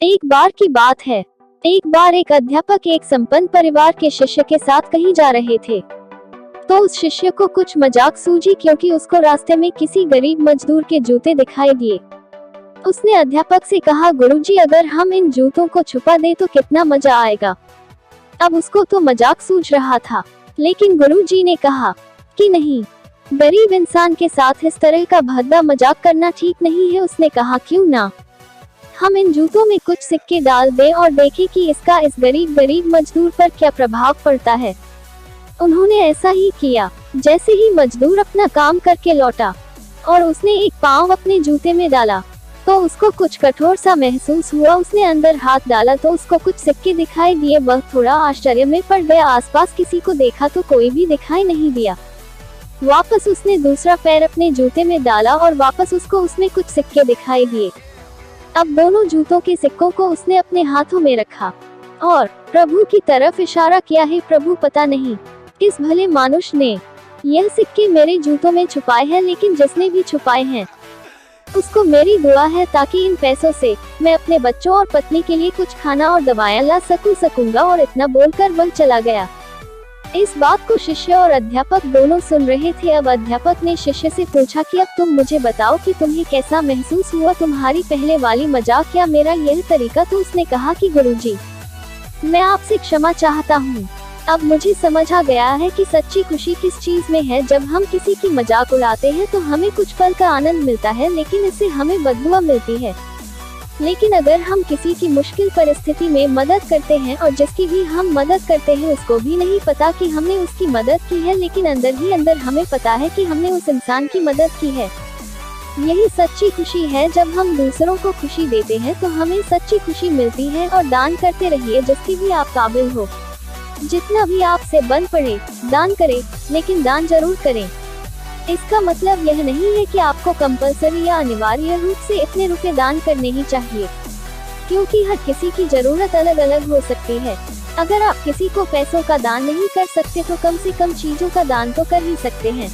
एक बार की बात है। एक बार एक अध्यापक एक संपन्न परिवार के शिष्य के साथ कहीं जा रहे थे। तो उस शिष्य को कुछ मजाक सूझी क्योंकि उसको रास्ते में किसी गरीब मजदूर के जूते दिखाई दिए। उसने अध्यापक से कहा, गुरुजी, अगर हम इन जूतों को छुपा दें तो कितना मजा आएगा। अब उसको तो मजाक सूझ रहा था, लेकिन गुरुजी ने कहा कि नहीं, गरीब इंसान के साथ इस तरह का भद्दा मजाक करना ठीक नहीं है। उसने कहा, क्यों ना हम इन जूतों में कुछ सिक्के डाल दें और देखें कि इसका इस गरीब मजदूर पर क्या प्रभाव पड़ता है। उन्होंने ऐसा ही किया। जैसे ही मजदूर अपना काम करके लौटा और उसने एक पाँव अपने जूते में डाला तो उसको कुछ कठोर सा महसूस हुआ। उसने अंदर हाथ डाला तो उसको कुछ सिक्के दिखाई दिए। वह थोड़ा आश्चर्य में पड़ गया। आसपास किसी को देखा तो कोई भी दिखाई नहीं दिया। वापस उसने दूसरा पैर अपने जूते में डाला और वापस उसको उसमें कुछ सिक्के दिखाई दिए। अब दोनों जूतों के सिक्कों को उसने अपने हाथों में रखा और प्रभु की तरफ इशारा किया है, प्रभु, पता नहीं किस भले मानुष ने यह सिक्के मेरे जूतों में छुपाए हैं, लेकिन जिसने भी छुपाए हैं उसको मेरी दुआ है ताकि इन पैसों से मैं अपने बच्चों और पत्नी के लिए कुछ खाना और दवाएं ला सकूंगा। और इतना बोलकर वह चला गया। इस बात को शिष्य और अध्यापक दोनों सुन रहे थे। अब अध्यापक ने शिष्य से पूछा कि अब तुम मुझे बताओ कि तुम्हें कैसा महसूस हुआ, तुम्हारी पहले वाली मजाक या मेरा यह तरीका। तो उसने कहा कि गुरुजी, मैं आपसे क्षमा चाहता हूँ। अब मुझे समझ आ गया है कि सच्ची खुशी किस चीज में है। जब हम किसी की मजाक उड़ाते हैं तो हमें कुछ पल का आनंद मिलता है, लेकिन इससे हमें बददुआ मिलती है। लेकिन अगर हम किसी की मुश्किल परिस्थिति में मदद करते हैं और जिसकी भी हम मदद करते हैं उसको भी नहीं पता कि हमने उसकी मदद की है, लेकिन अंदर ही अंदर हमें पता है कि हमने उस इंसान की मदद की है, यही सच्ची खुशी है। जब हम दूसरों को खुशी देते हैं तो हमें सच्ची खुशी मिलती है। और दान करते रहिए जिसकी भी आप काबिल हो। जितना भी आपसे बन पड़े दान करें, लेकिन दान जरूर करें। इसका मतलब यह नहीं है कि आपको कंपल्सरी या अनिवार्य रूप से इतने रुपए दान करने ही चाहिए, क्योंकि हर किसी की जरूरत अलग अलग हो सकती है। अगर आप किसी को पैसों का दान नहीं कर सकते तो कम से कम चीजों का दान तो कर ही सकते हैं।